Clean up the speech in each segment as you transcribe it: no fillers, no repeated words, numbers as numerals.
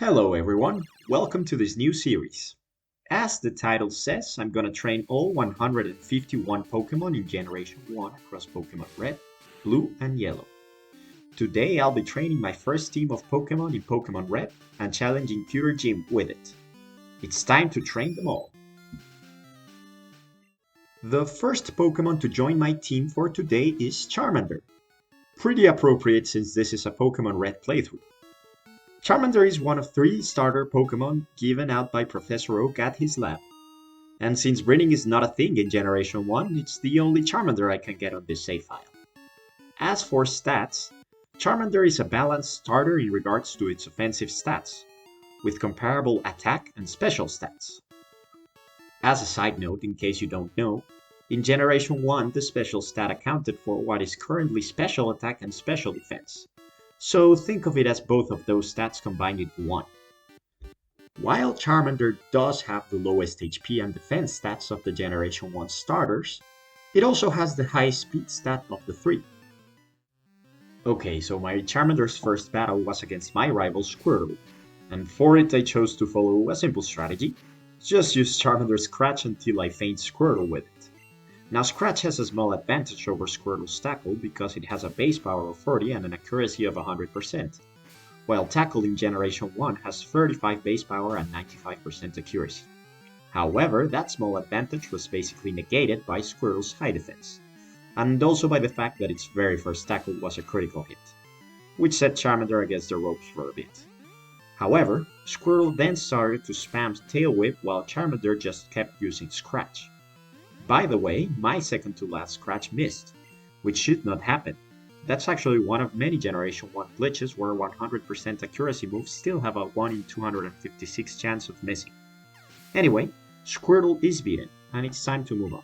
Hello everyone, welcome to this new series. As the title says, I'm gonna train all 151 Pokemon in Generation 1 across Pokémon Red, Blue, and Yellow. Today I'll be training my first team of Pokemon in Pokémon Red and challenging Tutor Jim with it. It's time to train them all. The first Pokemon to join my team for today is Charmander. Pretty appropriate since this is a Pokémon Red playthrough. Charmander is one of 3 starter Pokemon given out by Professor Oak at his lab. And since breeding is not a thing in Generation 1, it's the only Charmander I can get on this save file. As for stats, Charmander is a balanced starter in regards to its offensive stats, with comparable attack and special stats. As a side note, in case you don't know, in Generation 1 the special stat accounted for what is currently special attack and special defense. So think of it as both of those stats combined into one. While Charmander does have the lowest HP and defense stats of the Generation 1 starters, it also has the highest speed stat of the 3. Okay, so my Charmander's first battle was against my rival Squirtle, and for it I chose to follow a simple strategy. Just use Charmander's Scratch until I feint Squirtle with it. Now Scratch has a small advantage over Squirtle's Tackle because it has a base power of 40 and an accuracy of 100%, while Tackle in Generation 1 has 35 base power and 95% accuracy. However, that small advantage was basically negated by Squirtle's high defense, and also by the fact that its very first Tackle was a critical hit, which set Charmander against the ropes for a bit. However, Squirtle then started to spam Tail Whip while Charmander just kept using Scratch. By the way, my second to last Scratch missed, which should not happen. That's actually one of many Generation 1 glitches where 100% accuracy moves still have a 1 in 256 chance of missing. Anyway, Squirtle is beaten, and it's time to move on.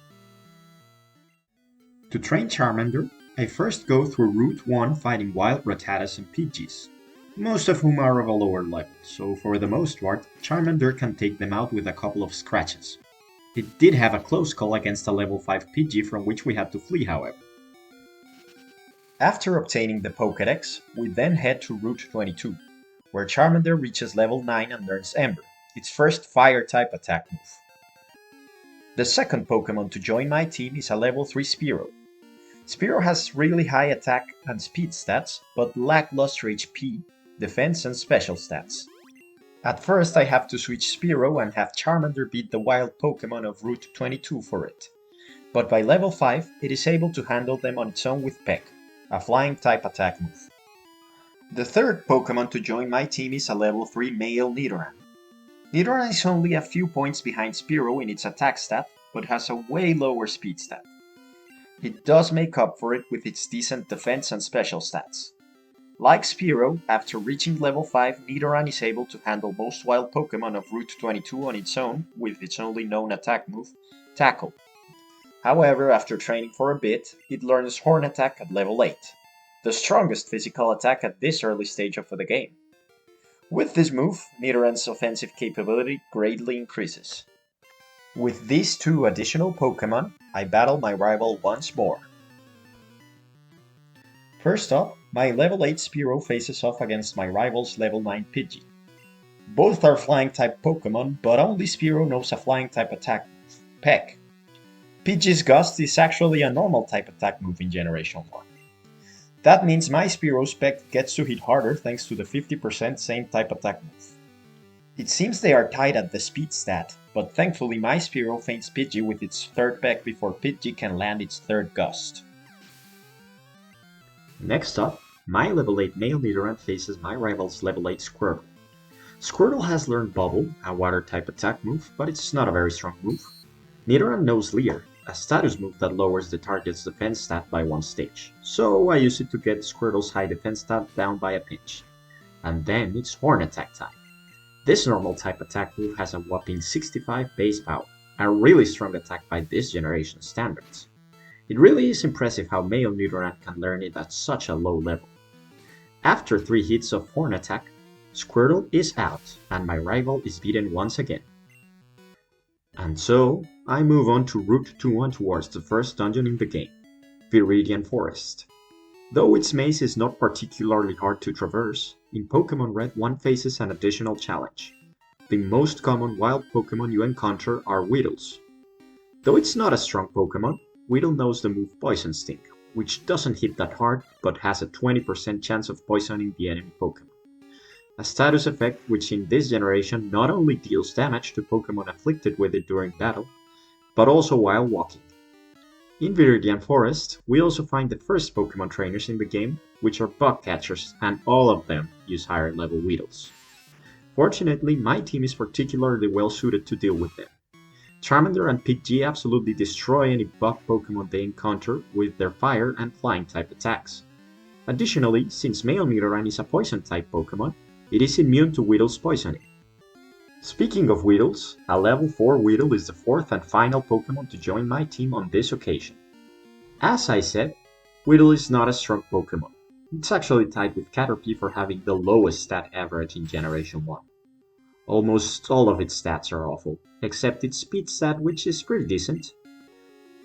To train Charmander, I first go through Route 1 fighting Wild Rattatas and Pidgeys, most of whom are of a lower level, so for the most part, Charmander can take them out with a couple of scratches. It did have a close call against a level 5 Pidgey from which we had to flee, however. After obtaining the Pokédex, we then head to Route 22, where Charmander reaches level 9 and learns Ember, its first Fire-type attack move. The second Pokémon to join my team is a level 3 Spearow. Spearow has really high attack and speed stats, but lackluster HP, defense and special stats. At first I have to switch Spearow and have Charmander beat the wild Pokémon of Route 22 for it, but by level 5 it is able to handle them on its own with Peck, a flying type attack move. The third Pokémon to join my team is a level 3 male Nidoran. Nidoran is only a few points behind Spearow in its attack stat, but has a way lower speed stat. It does make up for it with its decent defense and special stats. Like Spearow, after reaching level 5, Nidoran is able to handle most wild Pokémon of Route 22 on its own, with its only known attack move, Tackle. However, after training for a bit, it learns Horn Attack at level 8, the strongest physical attack at this early stage of the game. With this move, Nidoran's offensive capability greatly increases. With these 2 additional Pokémon, I battle my rival once more. First up, my level 8 Spearow faces off against my rival's level 9 Pidgey. Both are flying-type Pokémon, but only Spearow knows a flying-type attack move, Peck. Pidgey's Gust is actually a normal-type attack move in Generation 1. That means my Spearow's Peck gets to hit harder thanks to the 50% same-type attack move. It seems they are tied at the speed stat, but thankfully my Spearow feints Pidgey with its third Peck before Pidgey can land its third Gust. Next up, my level 8 male Nidoran faces my rival's level 8 Squirtle. Squirtle has learned Bubble, a water-type attack move, but it's not a very strong move. Nidoran knows Leer, a status move that lowers the target's defense stat by 1 stage, so I use it to get Squirtle's high defense stat down by a pinch. And then it's Horn Attack time. This normal-type attack move has a whopping 65 base power, a really strong attack by this generation's standards. It really is impressive how male Nidoran can learn it at such a low level. After 3 hits of Horn Attack, Squirtle is out, and my rival is beaten once again. And so, I move on to Route 2 towards the first dungeon in the game, Viridian Forest. Though its maze is not particularly hard to traverse, In Pokémon Red, one faces an additional challenge. The most common wild Pokémon you encounter are Weedles. Though it's not a strong Pokémon, Weedle knows the move Poison Sting, which doesn't hit that hard but has a 20% chance of poisoning the enemy Pokémon. A status effect which in this generation not only deals damage to Pokémon afflicted with it during battle, but also while walking. In Viridian Forest, we also find the first Pokémon trainers in the game, which are bug catchers, and all of them use higher level Weedles. Fortunately, my team is particularly well suited to deal with them. Charmander and Pidgey absolutely destroy any bug Pokémon they encounter with their fire and flying type attacks. Additionally, since Male Nidoran is a poison type Pokémon, it is immune to Weedle's poisoning. Speaking of Weedles, a level 4 Weedle is the fourth and final Pokémon to join my team on this occasion. As I said, Weedle is not a strong Pokémon. It's actually tied with Caterpie for having the lowest stat average in Generation 1. Almost all of its stats are awful, except its speed stat, which is pretty decent.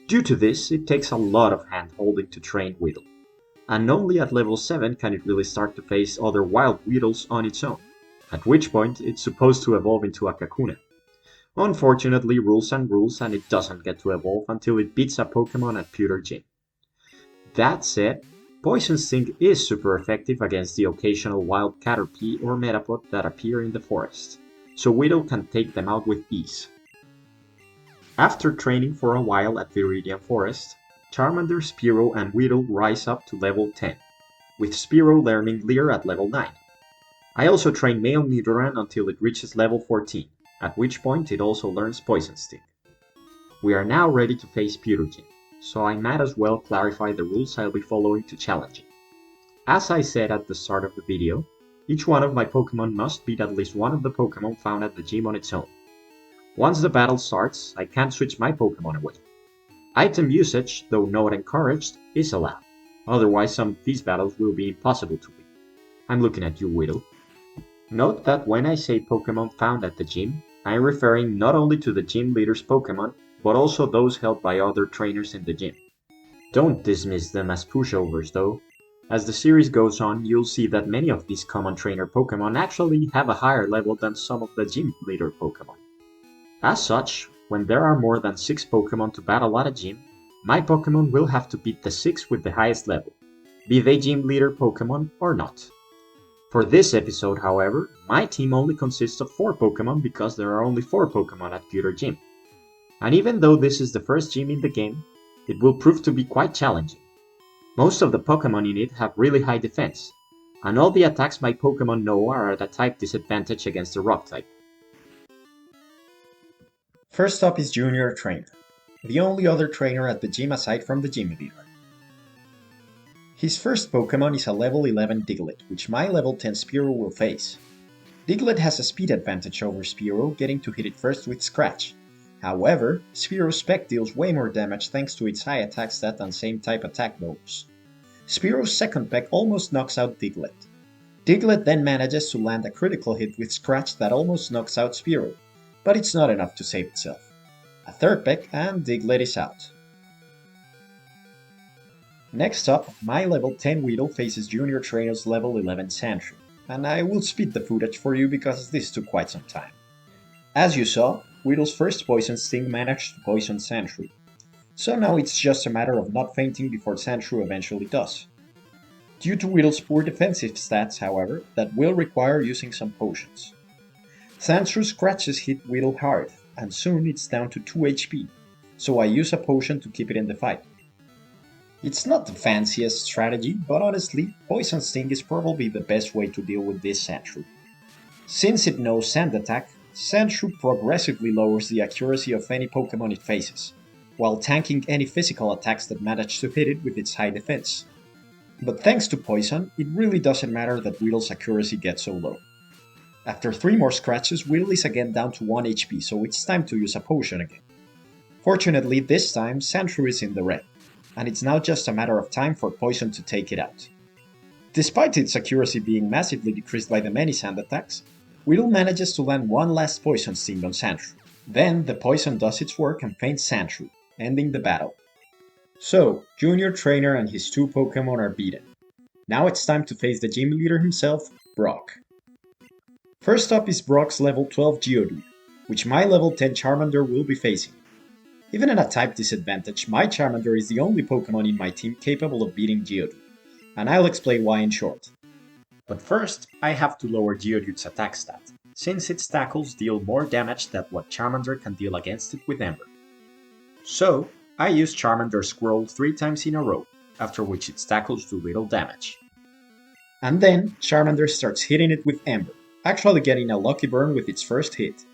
Due to this, it takes a lot of hand-holding to train Weedle, and only at level 7 can it really start to face other wild Weedles on its own, at which point it's supposed to evolve into a Kakuna. Unfortunately, rules and it doesn't get to evolve until it beats a Pokémon at Pewter Gym. That said, Poison Sting is super effective against the occasional wild Caterpie or Metapod that appear in the forest, so Weedle can take them out with ease. After training for a while at Viridian Forest, Charmander, Spearow, and Weedle rise up to level 10, with Spearow learning Leer at level 9. I also train Male Nidoran until it reaches level 14, at which point it also learns Poison Sting. We are now ready to face Pewter Gym, so I might as well clarify the rules I'll be following to challenge it. As I said at the start of the video, each one of my Pokémon must beat at least one of the Pokémon found at the gym on its own. Once the battle starts, I can't switch my Pokémon away. Item usage, though not encouraged, is allowed, otherwise some of these battles will be impossible to win. I'm looking at you, Weedle. Note that when I say Pokémon found at the gym, I'm referring not only to the gym leader's Pokémon, but also those held by other trainers in the gym. Don't dismiss them as pushovers though. As the series goes on, you'll see that many of these common trainer Pokémon actually have a higher level than some of the gym leader Pokémon. As such, when there are more than 6 Pokémon to battle at a gym, my Pokémon will have to beat the 6 with the highest level, be they gym leader Pokémon or not. For this episode, however, my team only consists of 4 Pokémon because there are only 4 Pokémon at Pewter Gym. And even though this is the first gym in the game, it will prove to be quite challenging. Most of the Pokémon in it have really high defense, and all the attacks my Pokémon know are at a type disadvantage against the Rock type. First up is Junior Trainer, the only other trainer at the gym aside from the gym leader. His first Pokémon is a level 11 Diglett, which my level 10 Spearow will face. Diglett has a speed advantage over Spearow, getting to hit it first with Scratch. However, Spearow's Spec deals way more damage thanks to its high attack stat and same type attack bonus. Spearow's second peck almost knocks out Diglett. Diglett then manages to land a critical hit with Scratch that almost knocks out Spearow, but it's not enough to save itself. A third peck and Diglett is out. Next up, my level 10 Weedle faces Junior Trainer's level 11 Sandshrew, and I will speed the footage for you because this took quite some time. As you saw, Weedle's first Poison Sting managed to poison Sandshrew, so now it's just a matter of not fainting before Sandshrew eventually does. Due to Weedle's poor defensive stats, however, that will require using some potions. Sandshrew scratches hit Weedle hard, and soon it's down to 2 HP, so I use a potion to keep it in the fight. It's not the fanciest strategy, but honestly, Poison Sting is probably the best way to deal with this Sandshrew. Since it knows Sand Attack, Sandshrew progressively lowers the accuracy of any Pokémon it faces, while tanking any physical attacks that manage to hit it with its high defense. But thanks to Poison, it really doesn't matter that Weedle's accuracy gets so low. After 3 more scratches, Weedle is again down to 1 HP, so it's time to use a potion again. Fortunately, this time Sandshrew is in the red, and it's now just a matter of time for Poison to take it out. Despite its accuracy being massively decreased by the many sand attacks, Weedle manages to land one last Poison Sting on Sandshrew. Then the poison does its work and faints Sandshrew, ending the battle. So, Junior Trainer and his 2 Pokémon are beaten. Now it's time to face the gym leader himself, Brock. First up is Brock's level 12 Geodude, which my level 10 Charmander will be facing. Even at a type disadvantage, my Charmander is the only Pokémon in my team capable of beating Geodude, and I'll explain why in short. But first, I have to lower Geodude's attack stat, since its tackles deal more damage than what Charmander can deal against it with Ember. So, I use Charmander Squirrel 3 times in a row, after which its tackles do little damage. And then, Charmander starts hitting it with Ember, actually getting a lucky burn with its first hit.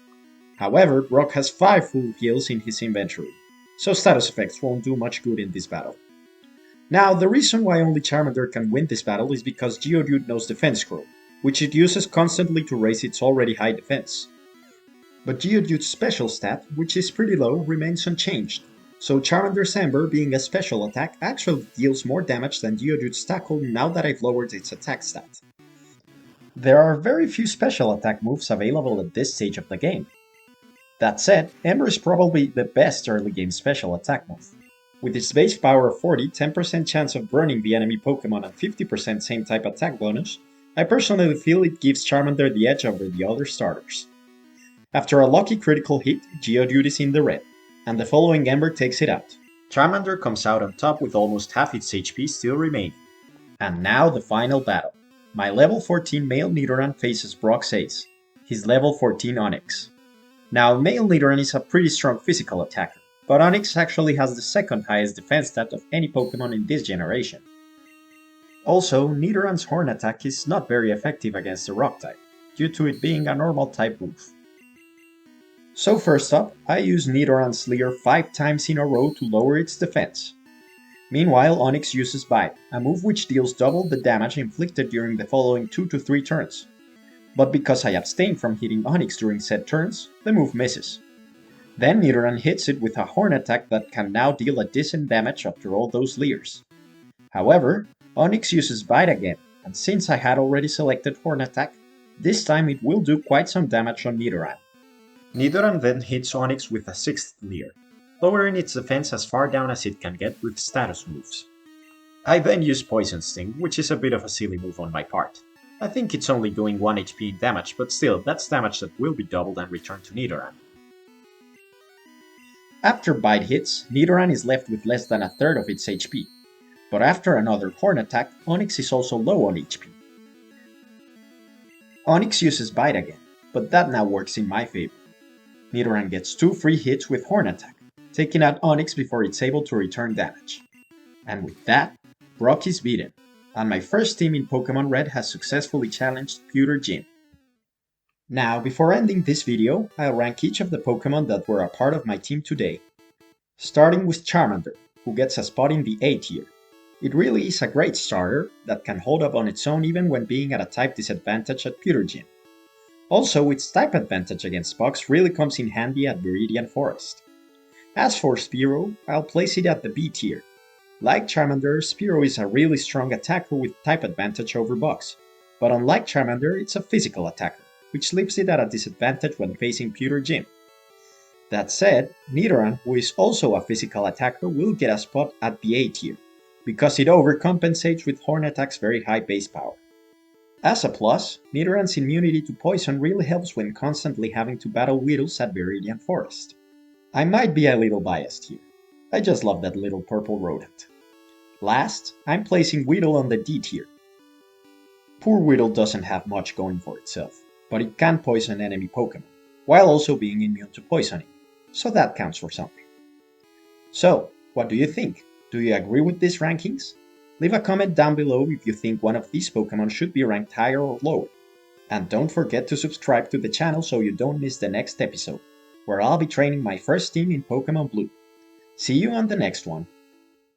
However, Brock has 5 full heals in his inventory, so status effects won't do much good in this battle. Now, the reason why only Charmander can win this battle is because Geodude knows Defense Scroll, which it uses constantly to raise its already high defense. But Geodude's special stat, which is pretty low, remains unchanged, so Charmander's Ember being a special attack actually deals more damage than Geodude's tackle now that I've lowered its attack stat. There are very few special attack moves available at this stage of the game. That said, Ember is probably the best early game special attack move. With its base power of 40, 10% chance of burning the enemy Pokémon and 50% same type attack bonus, I personally feel it gives Charmander the edge over the other starters. After a lucky critical hit, Geodude is in the red, and the following Ember takes it out. Charmander comes out on top with almost half its HP still remaining. And now the final battle. My level 14 male Nidoran faces Brock's ace, his level 14 Onix. Now, male Nidoran is a pretty strong physical attacker, but Onix actually has the second highest defense stat of any Pokémon in this generation. Also, Nidoran's Horn attack is not very effective against the Rock type, due to it being a normal type move. So first up, I use Nidoran's Leer 5 times in a row to lower its defense. Meanwhile, Onix uses Bite, a move which deals double the damage inflicted during the following 2 to 3 turns. But because I abstain from hitting Onix during said turns, the move misses. Then Nidoran hits it with a Horn attack that can now deal a decent damage after all those Leers. However, Onix uses Bite again, and since I had already selected Horn attack, this time it will do quite some damage on Nidoran. Nidoran then hits Onix with a 6th Leer, lowering its defense as far down as it can get with status moves. I then use Poison Sting, which is a bit of a silly move on my part. I think it's only doing 1 HP in damage, but still, that's damage that will be doubled and returned to Nidoran. After Bite hits, Nidoran is left with less than a third of its HP, but after another Horn attack, Onix is also low on HP. Onix uses Bite again, but that now works in my favor. Nidoran gets 2 free hits with Horn attack, taking out Onix before it's able to return damage. And with that, Brock is beaten, and my first team in Pokémon Red has successfully challenged Pewter Gym. Now, before ending this video, I'll rank each of the Pokémon that were a part of my team today. Starting with Charmander, who gets a spot in the A tier. It really is a great starter that can hold up on its own even when being at a type disadvantage at Pewter Gym. Also, its type advantage against Bugs really comes in handy at Viridian Forest. As for Spearow, I'll place it at the B tier. Like Charmander, Spearow is a really strong attacker with type advantage over Bugs, but unlike Charmander, it's a physical attacker, which leaves it at a disadvantage when facing Pewter Gym. That said, Nidoran, who is also a physical attacker, will get a spot at the A tier, because it overcompensates with Horn attack's very high base power. As a plus, Nidoran's immunity to poison really helps when constantly having to battle Weedles at Viridian Forest. I might be a little biased here. I just love that little purple rodent. Last, I'm placing Weedle on the D tier. Poor Weedle doesn't have much going for itself, but it can poison enemy Pokémon, while also being immune to poisoning, so that counts for something. So, what do you think? Do you agree with these rankings? Leave a comment down below if you think one of these Pokémon should be ranked higher or lower. And don't forget to subscribe to the channel so you don't miss the next episode, where I'll be training my first team in Pokémon Blue. See you on the next one.